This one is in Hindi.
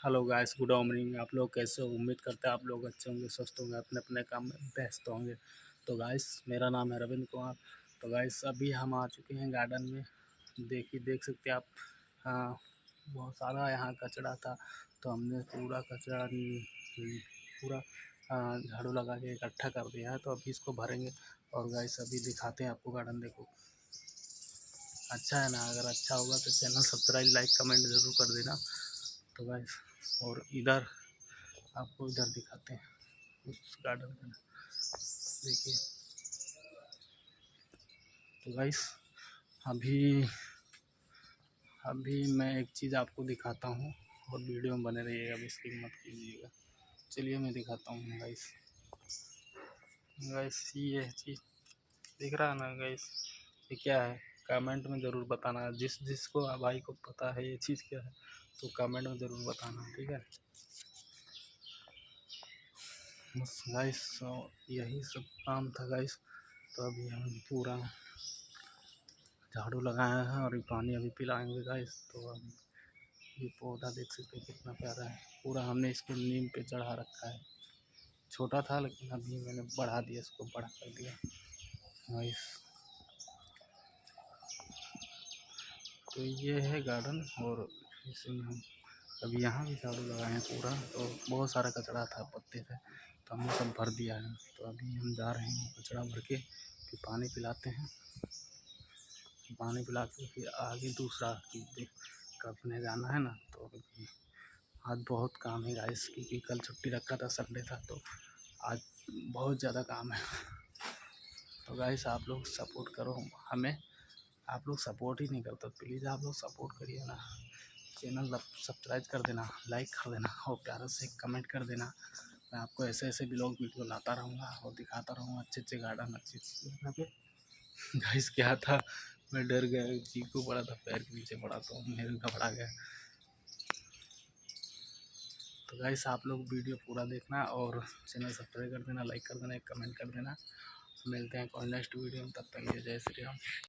Hello guys, good morning. आप लोग कैसे हो? उम्मीद करते हैं आप लोग अच्छे होंगे, स्वस्थ होंगे, अपने अपने काम में व्यस्त होंगे। तो गाइस, मेरा नाम है रविंद्र कुमार। तो गाइस, अभी हम आ चुके हैं गार्डन में। देख सकते हैं आप। हाँ, बहुत सारा यहाँ कचरा था, तो हमने पूरा कचरा पूरा झाड़ू लगा के इकट्ठा कर दिया है। तो अभी इसको भरेंगे। और गाइस, अभी दिखाते हैं आपको गार्डन। देखो, अच्छा है ना? अगर अच्छा होगा तो चैनल सब्सक्राइब, लाइक, कमेंट ज़रूर कर देना। तो गाइस, और इधर आपको इधर दिखाते हैं उस गार्डन का। देखिए, तो गाइस, अभी अभी मैं एक चीज़ आपको दिखाता हूँ, और वीडियो में बने रहिएगा, अभी स्किप मत कीजिएगा। चलिए मैं दिखाता हूँ गाइस। गाइस, ये चीज़ दिख रहा है ना गाइस? ये क्या है? कमेंट में ज़रूर बताना। जिसको भाई को पता है ये चीज़ क्या है, तो कमेंट में ज़रूर बताना, ठीक है? बस गाइस, यही सब काम था गाइस। तो अभी हम पूरा झाड़ू लगाए हैं, और ये पानी अभी पिलाएंगे गाइस। तो अभी ये पौधा देख सकते हैं कितना प्यारा है। पूरा हमने इसको नीम पे चढ़ा रखा है। छोटा था, लेकिन अभी मैंने बढ़ा दिया, इसको बड़ा कर दिया गाइस। तो ये है गार्डन, और इसमें हम अभी यहाँ भी झाड़ू लगाए हैं पूरा। तो बहुत सारा कचरा था पत्ते से, तो हमने सब भर दिया है। तो अभी हम जा रहे हैं कचरा भर के, फिर पानी पिलाते हैं। पानी पिला के फिर आगे दूसरा करने जाना है ना। तो अभी आज बहुत काम है गाइस, क्योंकि कल छुट्टी रखा था, संडे था, तो आज बहुत ज़्यादा काम है। तो गाइस, आप लोग सपोर्ट करो हमें। आप लोग सपोर्ट ही नहीं करते, प्लीज़ आप लोग सपोर्ट करिए ना। चैनल सब्सक्राइब कर देना, लाइक कर देना, और प्यारा से कमेंट कर देना। मैं आपको ऐसे ऐसे ब्लॉग वीडियो लाता रहूँगा और दिखाता रहूँगा अच्छे अच्छे गार्डन, अच्छी अच्छी जगह पे। गाइस, क्या था, मैं डर गया, चीकू पड़ा था, पैर के नीचे पड़ा, तो मेरे घबरा गया। तो गाइस, आप लोग वीडियो पूरा देखना, और चैनल सब्सक्राइब कर देना, लाइक कर देना, एक कमेंट कर देना। मिलते हैं कोई नेक्स्ट वीडियो में, तब तक ये जय श्री राम।